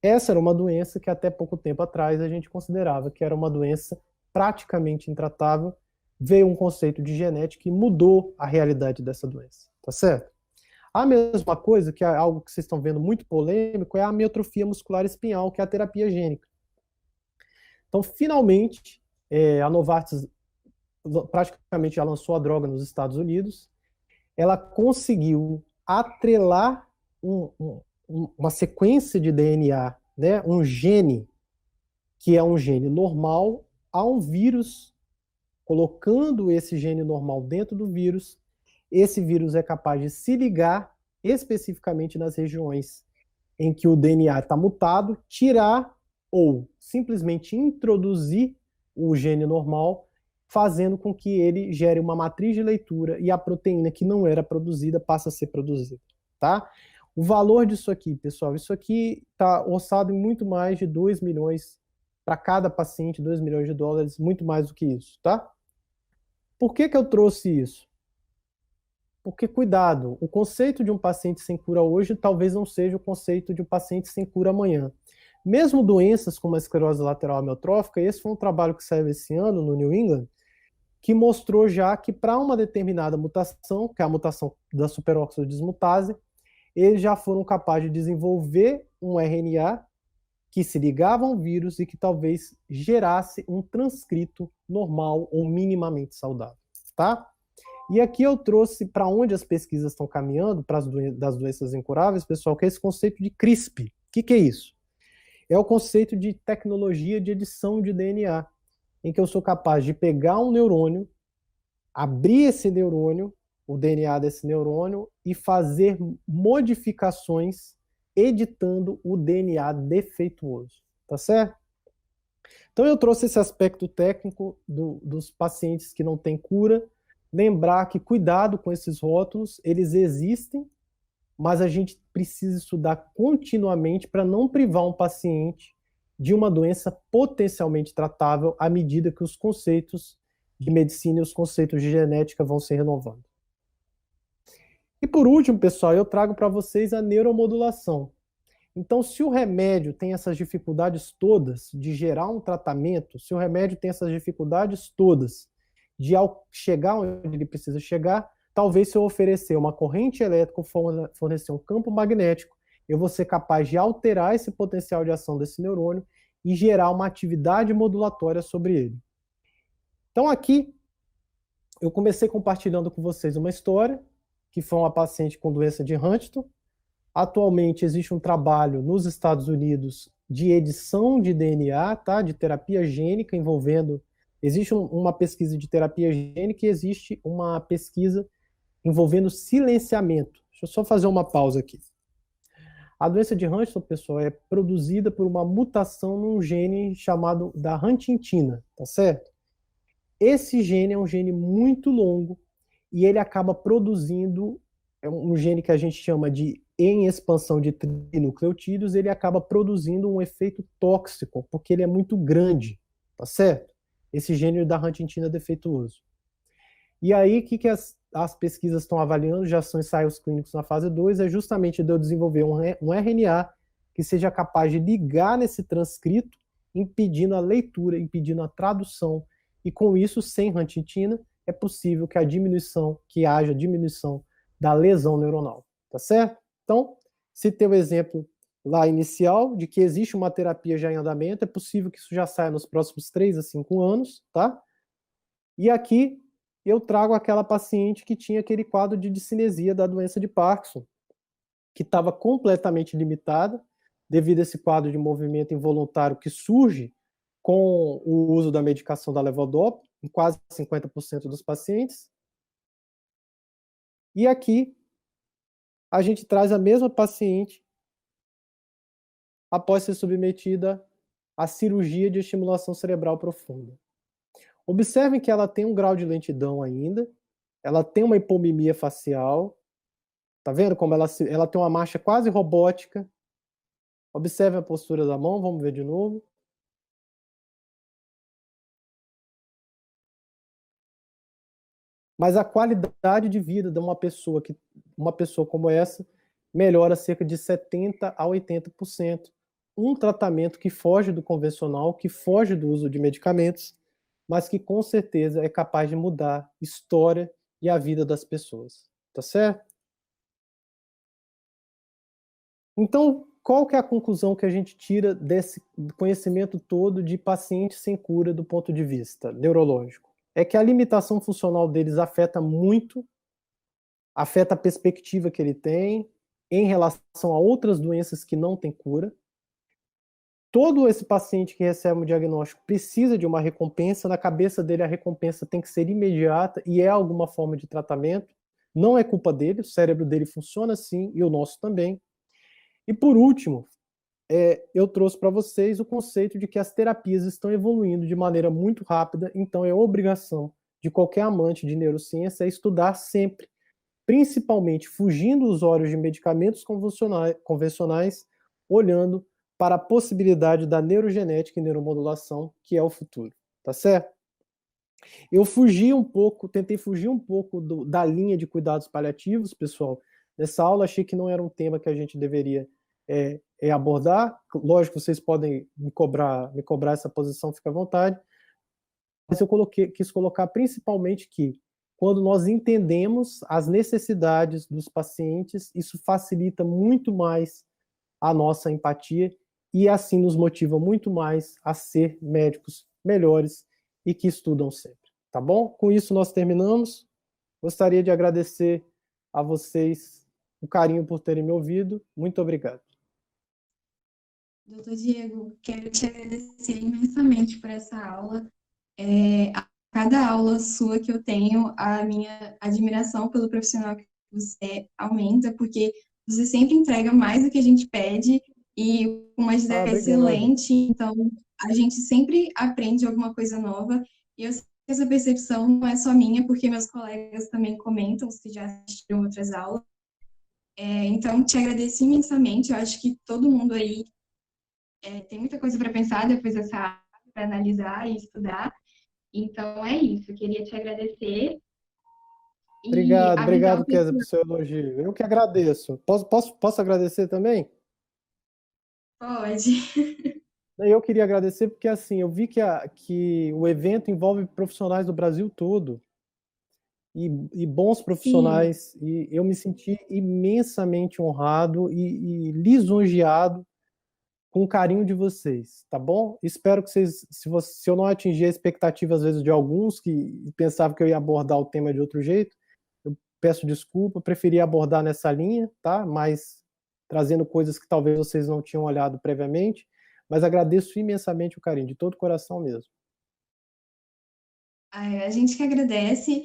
Essa era uma doença que até pouco tempo atrás a gente considerava que era uma doença praticamente intratável. Veio um conceito de genética e mudou a realidade dessa doença, tá certo? A mesma coisa, que é algo que vocês estão vendo muito polêmico, é a amiotrofia muscular espinhal, que é a terapia gênica. Então, finalmente, a Novartis praticamente já lançou a droga nos Estados Unidos. Ela conseguiu atrelar uma sequência de DNA, né, um gene, que é um gene normal, a um vírus, colocando esse gene normal dentro do vírus. Esse vírus é capaz de se ligar especificamente nas regiões em que o DNA está mutado, tirar ou simplesmente introduzir o gene normal, fazendo com que ele gere uma matriz de leitura e a proteína que não era produzida passa a ser produzida, tá? O valor disso aqui, pessoal, isso aqui está orçado em muito mais de 2 milhões para cada paciente, 2 milhões de dólares, muito mais do que isso, tá? Por que eu trouxe isso? Porque, cuidado, o conceito de um paciente sem cura hoje talvez não seja o conceito de um paciente sem cura amanhã. Mesmo doenças como a esclerose lateral amiotrófica, esse foi um trabalho que saiu esse ano no New England, que mostrou já que para uma determinada mutação, que é a mutação da superóxido dismutase, eles já foram capazes de desenvolver um RNA que se ligava a um vírus e que talvez gerasse um transcrito normal ou minimamente saudável, tá? E aqui eu trouxe para onde as pesquisas estão caminhando, para das doenças incuráveis, pessoal, que é esse conceito de CRISP. O que é isso? É o conceito de tecnologia de edição de DNA, em que eu sou capaz de pegar um neurônio, abrir esse neurônio, o DNA desse neurônio, e fazer modificações editando o DNA defeituoso. Tá certo? Então eu trouxe esse aspecto técnico dos pacientes que não têm cura. Lembrar que cuidado com esses rótulos, eles existem, mas a gente precisa estudar continuamente para não privar um paciente de uma doença potencialmente tratável à medida que os conceitos de medicina e os conceitos de genética vão se renovando. E por último, pessoal, eu trago para vocês a neuromodulação. Então, se o remédio tem essas dificuldades todas de gerar um tratamento, se o remédio tem essas dificuldades todas de, ao chegar onde ele precisa chegar, talvez se eu oferecer uma corrente elétrica, fornecer um campo magnético, eu vou ser capaz de alterar esse potencial de ação desse neurônio e gerar uma atividade modulatória sobre ele. Então aqui, eu comecei compartilhando com vocês uma história, que foi uma paciente com doença de Huntington. Atualmente existe um trabalho nos Estados Unidos de edição de DNA, tá? De terapia gênica envolvendo... Existe uma pesquisa de terapia gênica e existe uma pesquisa envolvendo silenciamento. Deixa eu só fazer uma pausa aqui. A doença de Huntington, pessoal, é produzida por uma mutação num gene chamado da huntingtina, tá certo? Esse gene é um gene muito longo e ele acaba produzindo um gene que a gente chama de em expansão de trinucleotídeos, ele acaba produzindo um efeito tóxico, porque ele é muito grande, tá certo? Esse gene da huntingtina defeituoso. E aí, o que as pesquisas estão avaliando, já são ensaios clínicos na fase 2, é justamente de eu desenvolver um RNA que seja capaz de ligar nesse transcrito, impedindo a leitura, impedindo a tradução, e com isso, sem huntingtina, é possível que haja diminuição da lesão neuronal, tá certo? Então, citei o exemplo lá inicial de que existe uma terapia já em andamento, é possível que isso já saia nos próximos 3 a 5 anos, tá? E aqui eu trago aquela paciente que tinha aquele quadro de discinesia da doença de Parkinson, que estava completamente limitada devido a esse quadro de movimento involuntário que surge com o uso da medicação da levodopa, em quase 50% dos pacientes. E aqui a gente traz a mesma paciente após ser submetida à cirurgia de estimulação cerebral profunda. Observem que ela tem um grau de lentidão ainda, ela tem uma hipomimia facial, tá vendo como ela tem uma marcha quase robótica. Observem a postura da mão, vamos ver de novo. Mas a qualidade de vida de uma pessoa como essa melhora cerca de 70 a 80%. Um tratamento que foge do convencional, que foge do uso de medicamentos, mas que com certeza é capaz de mudar a história e a vida das pessoas. Tá certo? Então, qual que é a conclusão que a gente tira desse conhecimento todo de pacientes sem cura do ponto de vista neurológico? É que a limitação funcional deles afeta muito, afeta a perspectiva que ele tem em relação a outras doenças que não têm cura. Todo esse paciente que recebe um diagnóstico precisa de uma recompensa, na cabeça dele a recompensa tem que ser imediata e é alguma forma de tratamento. Não é culpa dele, o cérebro dele funciona assim e o nosso também. E por último, eu trouxe para vocês o conceito de que as terapias estão evoluindo de maneira muito rápida, então é obrigação de qualquer amante de neurociência estudar sempre, principalmente fugindo os olhos de medicamentos convencionais, olhando para a possibilidade da neurogenética e neuromodulação, que é o futuro. Tá certo? Eu fugi um pouco, tentei fugir um pouco da linha de cuidados paliativos, pessoal. Nessa aula achei que não era um tema que a gente deveria abordar. Lógico, vocês podem me cobrar essa posição, fica à vontade. Mas eu quis colocar principalmente que quando nós entendemos as necessidades dos pacientes, isso facilita muito mais a nossa empatia e assim nos motiva muito mais a ser médicos melhores e que estudam sempre. Tá bom? Com isso nós terminamos. Gostaria de agradecer a vocês o carinho por terem me ouvido. Muito obrigado. Doutor Diego, quero te agradecer imensamente por essa aula. A cada aula sua que eu tenho, a minha admiração pelo profissional que você aumenta, porque você sempre entrega mais do que a gente pede e com uma Ah, didática obrigado. excelente, então a gente sempre aprende alguma coisa nova. E eu sei que essa percepção não é só minha, porque meus colegas também comentam, se já assistiram outras aulas. Então, te agradeço imensamente. Eu acho que todo mundo aí tem muita coisa para pensar depois dessa aula, para analisar e estudar. Então é isso, eu queria te agradecer e Obrigado, avisar obrigado, o Kézia, pessoal. por seu elogio. Eu que agradeço. Posso agradecer também? Pode. Eu queria agradecer porque, assim, eu vi que o evento envolve profissionais do Brasil todo e bons Sim, profissionais, e eu me senti imensamente honrado e lisonjeado com o carinho de vocês, tá bom? Espero que vocês, se eu não atingir a expectativa, às vezes, de alguns que pensavam que eu ia abordar o tema de outro jeito, eu peço desculpa, preferi abordar nessa linha, tá? Mas trazendo coisas que talvez vocês não tinham olhado previamente, mas agradeço imensamente o carinho, de todo o coração mesmo. a gente que agradece.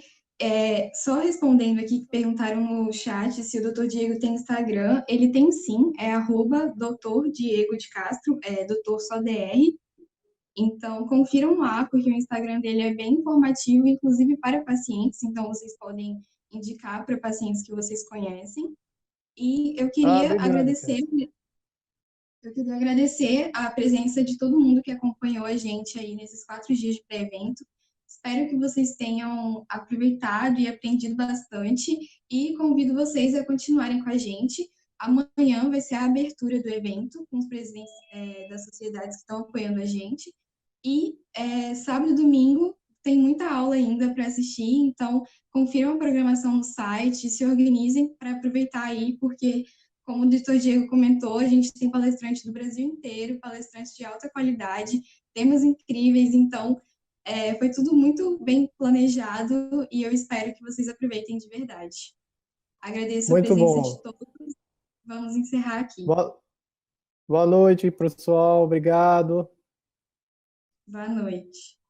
Só respondendo aqui que perguntaram no chat se o Dr. Diego tem Instagram, ele tem sim, é @Dr. Diego de Castro, doutor só DR. Então, confiram lá, porque o Instagram dele é bem informativo, inclusive para pacientes, então vocês podem indicar para pacientes que vocês conhecem. E Ah, obrigado, Kézia. eu queria agradecer a presença de todo mundo que acompanhou a gente aí nesses 4 dias de pré-evento. Espero que vocês tenham aproveitado e aprendido bastante e convido vocês a continuarem com a gente. Amanhã vai ser a abertura do evento com os presidentes das sociedades que estão apoiando a gente. E sábado e domingo tem muita aula ainda para assistir, então confiram a programação no site, se organizem para aproveitar aí, porque, como o doutor Diego comentou, a gente tem palestrantes do Brasil inteiro, palestrantes de alta qualidade, temas incríveis, então foi tudo muito bem planejado e eu espero que vocês aproveitem de verdade. Agradeço a Muito presença de bom. todos. Vamos encerrar aqui. Boa, boa noite, pessoal. Obrigado. Boa noite.